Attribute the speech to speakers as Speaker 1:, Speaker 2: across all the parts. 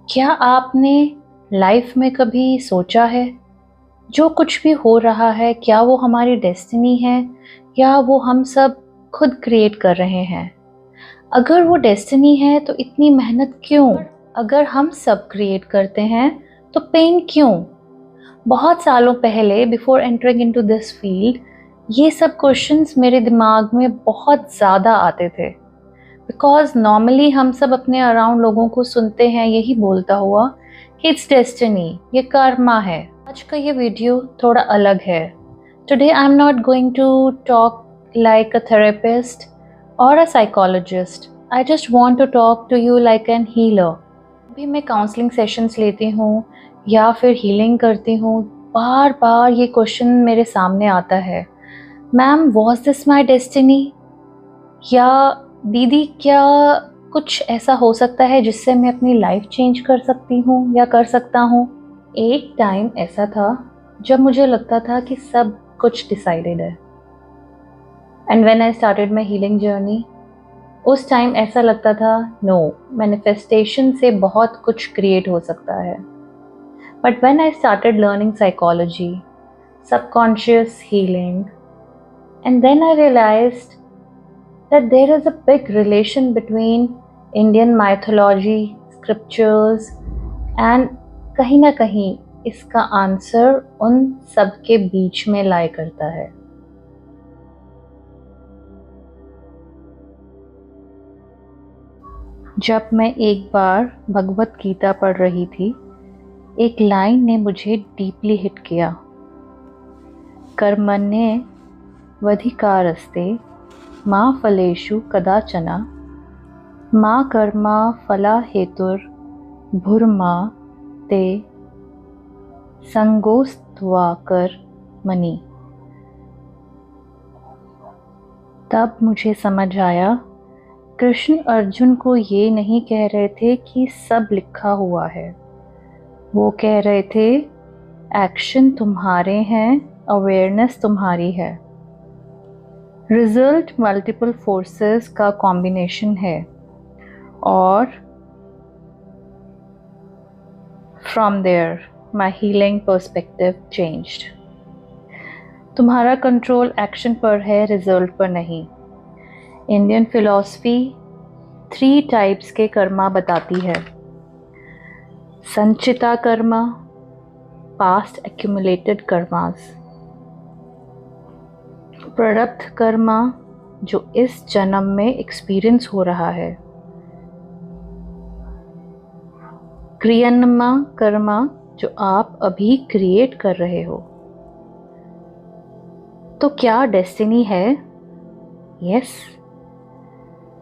Speaker 1: क्या आपने लाइफ में कभी सोचा है जो कुछ भी हो रहा है क्या वो हमारी डेस्टिनी है या वो हम सब खुद क्रिएट कर रहे हैं? अगर वो डेस्टिनी है तो इतनी मेहनत क्यों? अगर हम सब क्रिएट करते हैं तो पेन क्यों? बहुत सालों पहले before entering into this field ये सब क्वेश्चंस मेरे दिमाग में बहुत ज़्यादा आते थे। बिकॉज नॉर्मली हम सब अपने अराउंड लोगों को सुनते हैं यही बोलता हुआ कि इट्स डेस्टिनी, ये कर्मा है। आज का ये वीडियो थोड़ा अलग है। Today I am not going to talk like a therapist or a psychologist. I just want to talk to you like an healer. भी मैं काउंसलिंग सेशंस लेती हूँ या फिर हीलिंग करती हूँ, बार बार ये क्वेश्चन मेरे सामने आता है, ma'am was this my destiny? या दीदी क्या कुछ ऐसा हो सकता है जिससे मैं अपनी लाइफ चेंज कर सकती हूँ या कर सकता हूँ? एक टाइम ऐसा था जब मुझे लगता था कि सब कुछ डिसाइडेड है। And when I started my healing journey, उस टाइम ऐसा लगता था नो, मैनिफेस्टेशन से बहुत कुछ क्रिएट हो सकता है। But when I started learning psychology, subconscious healing, and then I realised that there is a big relation between Indian mythology, scriptures and कहीं ना कहीं इसका आंसर उन सब के बीच में लाई करता है। जब मैं एक बार भगवत गीता पढ़ रही थी, एक लाइन ने मुझे डीपली हिट किया। कर्मण्ये वधिकारस्ते मा फलेषु कदाचन मा कर्मा फला हेतुर भूर्मा ते संगोस्त्वाकर मनी। तब मुझे समझ आया, कृष्ण अर्जुन को ये नहीं कह रहे थे कि सब लिखा हुआ है। वो कह रहे थे एक्शन तुम्हारे हैं, अवेयरनेस तुम्हारी है। रिजल्ट मल्टीपल फोर्सेस का कॉम्बिनेशन है और from there my healing perspective changed. तुम्हारा कंट्रोल एक्शन पर है, रिजल्ट पर नहीं। इंडियन फिलॉसफी 3 टाइप्स के कर्मा बताती है। संचिता कर्मा, पास्ट एक्यूमुलेटेड कर्मास, प्रारब्ध कर्मा जो इस जन्म में एक्सपीरियंस हो रहा है, क्रियन्मा कर्मा जो आप अभी क्रिएट कर रहे हो। तो क्या डेस्टिनी है? यस।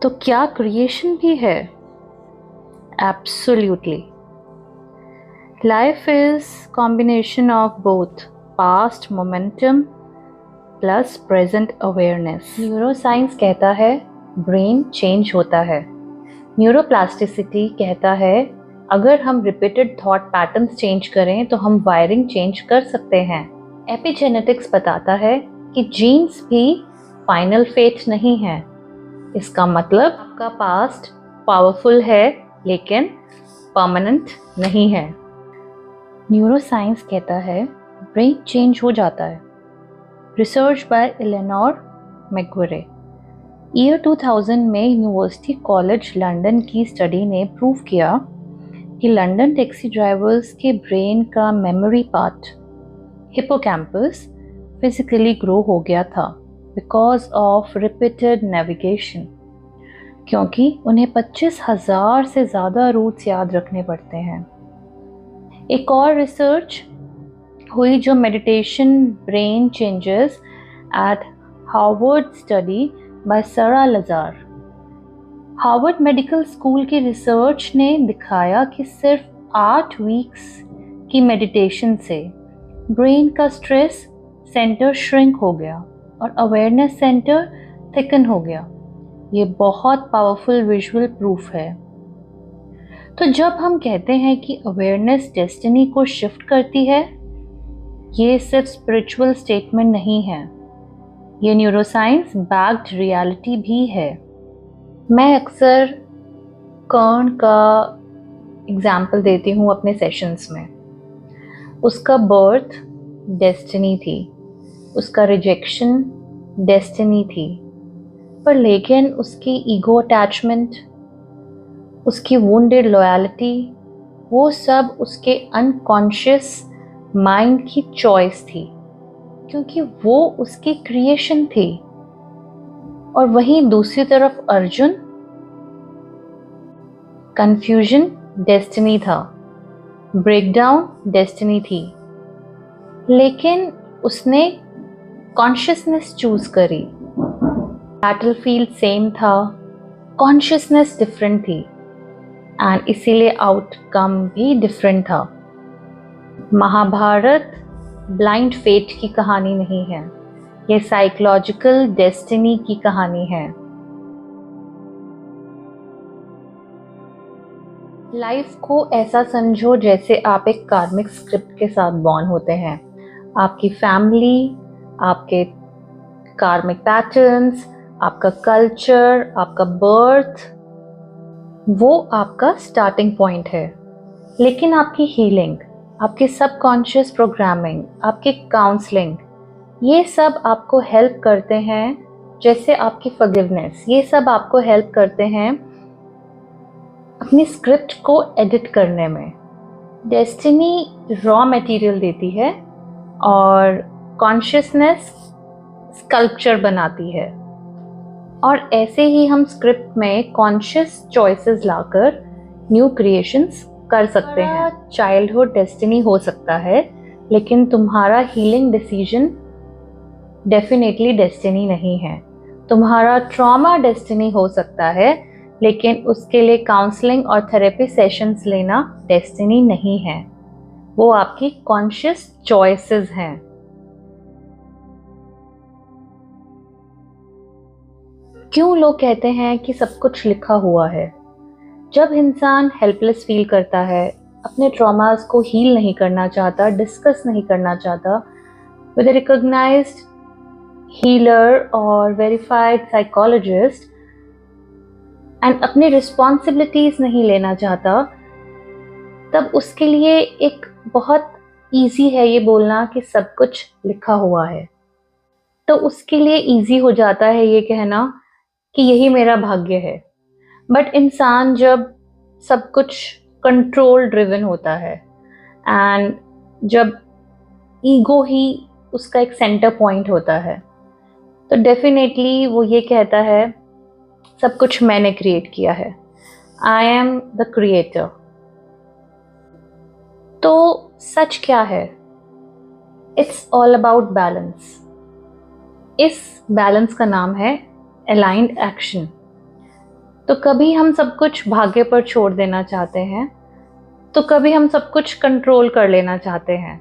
Speaker 1: तो क्या क्रिएशन भी है? Absolutely. Life is combination of both past momentum plus present awareness. Neuroscience कहता है ब्रेन चेंज होता है। न्यूरोप्लास्टिसिटी कहता है अगर हम रिपीटेड थॉट पैटर्न्स चेंज करें तो हम वायरिंग चेंज कर सकते हैं। एपिजेनेटिक्स बताता है कि जीन्स भी फाइनल फेट नहीं है। इसका मतलब आपका पास्ट पावरफुल है लेकिन परमानेंट नहीं है। न्यूरोसाइंस कहता है ब्रेन चेंज हो जाता है। Research by Eleanor Maguire. Year 2000 में यूनिवर्सिटी कॉलेज लंदन की स्टडी ने प्रूव किया कि लंदन टैक्सी ड्राइवर्स के ब्रेन का memory part hippocampus physically grow हो गया था बिकॉज ऑफ रिपीटेड नेविगेशन, क्योंकि उन्हें 25,000 से ज़्यादा रूट्स याद रखने पड़ते हैं। एक और रिसर्च हुई जो meditation brain changes at Harvard study bye सारा लजार। हार्वर्ड मेडिकल स्कूल की रिसर्च ने दिखाया कि सिर्फ 8 वीक्स की मेडिटेशन से ब्रेन का स्ट्रेस सेंटर श्रिंक हो गया और अवेयरनेस सेंटर थिकन हो गया। ये बहुत पावरफुल विजुअल प्रूफ है। तो जब हम कहते हैं कि अवेयरनेस डेस्टिनी को शिफ्ट करती है, ये सिर्फ स्पिरिचुअल स्टेटमेंट नहीं है, ये न्यूरोसाइंस बैक्ड रियलिटी भी है। मैं अक्सर कर्ण का एग्जाम्पल देती हूँ अपने सेशंस में। उसका बर्थ डेस्टिनी थी, उसका रिजेक्शन डेस्टिनी थी, पर लेकिन उसकी ईगो अटैचमेंट, उसकी वुंडेड लॉयल्टी, वो सब उसके अनकॉन्शियस माइंड की चॉइस थी, क्योंकि वो उसकी क्रिएशन थी। और वहीं दूसरी तरफ अर्जुन, कंफ्यूजन डेस्टिनी था, ब्रेकडाउन डेस्टिनी थी, लेकिन उसने कॉन्शियसनेस चूज करी। बैटलफील्ड सेम था, कॉन्शियसनेस डिफरेंट थी, एंड इसीलिए आउटकम भी डिफरेंट था। महाभारत ब्लाइंड फेट की कहानी नहीं है, ये साइकोलॉजिकल डेस्टिनी की कहानी है। लाइफ को ऐसा समझो जैसे आप एक कार्मिक स्क्रिप्ट के साथ बॉर्न होते हैं। आपकी फैमिली, आपके कार्मिक पैटर्न्स, आपका कल्चर, आपका बर्थ, वो आपका स्टार्टिंग पॉइंट है। लेकिन आपकी हीलिंग, आपकी सबकॉन्शियस प्रोग्रामिंग, आपकी काउंसलिंग, ये सब आपको हेल्प करते हैं। जैसे आपकी फॉरगिवनेस, ये सब आपको हेल्प करते हैं अपनी स्क्रिप्ट को एडिट करने में। डेस्टिनी रॉ मटेरियल देती है और कॉन्शियसनेस स्कल्पचर बनाती है। और ऐसे ही हम स्क्रिप्ट में कॉन्शियस चॉइसेस लाकर न्यू क्रिएशंस कर सकते हैं। चाइल्डहुड डेस्टिनी हो सकता है, लेकिन तुम्हारा हीलिंग डिसीजन डेफिनेटली डेस्टिनी नहीं है। तुम्हारा ट्रॉमा डेस्टिनी हो सकता है, लेकिन उसके लिए काउंसलिंग और थेरेपी सेशंस लेना डेस्टिनी नहीं है। वो आपकी कॉन्शियस चॉइसेस हैं। क्यों लोग कहते हैं कि सब कुछ लिखा हुआ है? जब इंसान हेल्पलेस फील करता है, अपने ट्रॉमास को हील नहीं करना चाहता, डिस्कस नहीं करना चाहता विद अ रिकॉग्नाइज्ड हीलर और वेरीफाइड साइकोलॉजिस्ट, एंड अपनी रिस्पॉन्सिबिलिटीज नहीं लेना चाहता, तब उसके लिए एक बहुत ईजी है ये बोलना कि सब कुछ लिखा हुआ है। तो उसके लिए ईजी हो जाता है ये कहना कि यही मेरा भाग्य है। बट इंसान जब सब कुछ कंट्रोल ड्रिवन होता है, एंड जब ईगो ही उसका एक सेंटर पॉइंट होता है, तो डेफिनेटली वो ये कहता है सब कुछ मैंने क्रिएट किया है, आई एम द क्रिएटर। तो सच क्या है? It's all about balance. इस बैलेंस का नाम है अलाइंड एक्शन। तो कभी हम सब कुछ भाग्य पर छोड़ देना चाहते हैं, तो कभी हम सब कुछ कंट्रोल कर लेना चाहते हैं,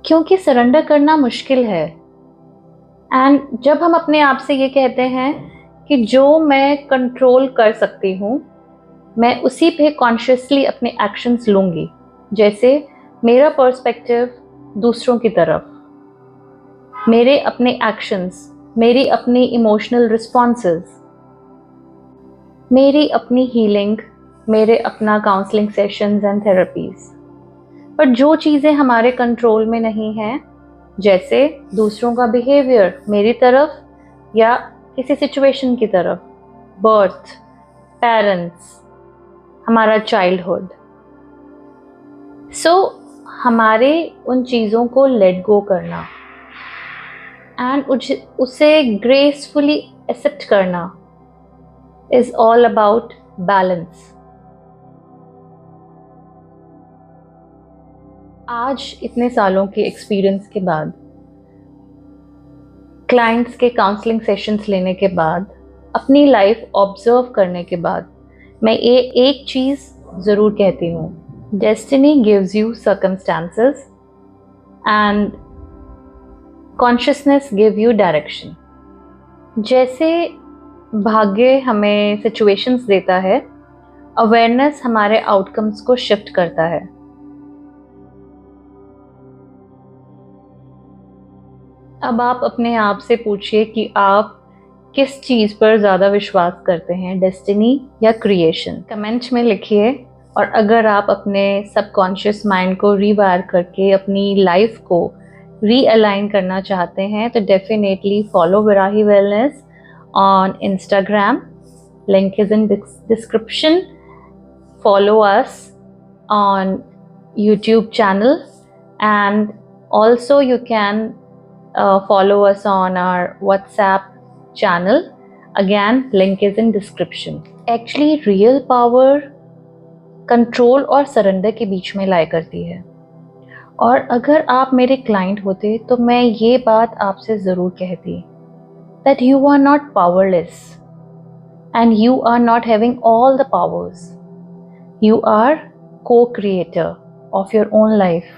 Speaker 1: क्योंकि सरेंडर करना मुश्किल है। एंड जब हम अपने आप से ये कहते हैं कि जो मैं कंट्रोल कर सकती हूँ, मैं उसी पे कॉन्शियसली अपने एक्शंस लूँगी। जैसे मेरा पर्सपेक्टिव दूसरों की तरफ, मेरे अपने एक्शंस, मेरी अपनी इमोशनल रिस्पॉन्सेस, मेरी अपनी हीलिंग, मेरे अपना काउंसलिंग सेशंस एंड थेरेपीज। पर जो चीज़ें हमारे कंट्रोल में नहीं हैं, जैसे दूसरों का बिहेवियर मेरी तरफ या किसी सिचुएशन की तरफ, बर्थ, पेरेंट्स, हमारा चाइल्डहुड, सो हमारे उन चीज़ों को लेट गो करना एंड उसे ग्रेसफुली एक्सेप्ट करना इज ऑल अबाउट बैलेंस। आज इतने सालों के एक्सपीरियंस के बाद, क्लाइंट्स के काउंसलिंग सेशंस लेने के बाद, अपनी लाइफ ऑब्जर्व करने के बाद, मैं ये एक चीज़ ज़रूर कहती हूँ, destiny gives you circumstances and consciousness give you direction. जैसे भाग्य हमें सिचुएशंस देता है, अवेयरनेस हमारे आउटकम्स को शिफ्ट करता है। अब आप अपने आप से पूछिए कि आप किस चीज़ पर ज़्यादा विश्वास करते हैं, डेस्टिनी या क्रिएशन? कमेंट में लिखिए और अगर आप अपने सबकॉन्शियस माइंड को रीवायर करके अपनी लाइफ को रीअलाइन करना चाहते हैं तो definitely follow Virahi wellness on Instagram. Link is in description. Follow us on YouTube channel, and also you can follow us on our WhatsApp channel. Again, link is in description. Actually, real power control और surrender के बीच में लाई करती है. और अगर आप मेरे client होते तो मैं ये बात आपसे ज़रूर कहती that you are not powerless and you are not having all the powers. You are co-creator of your own life.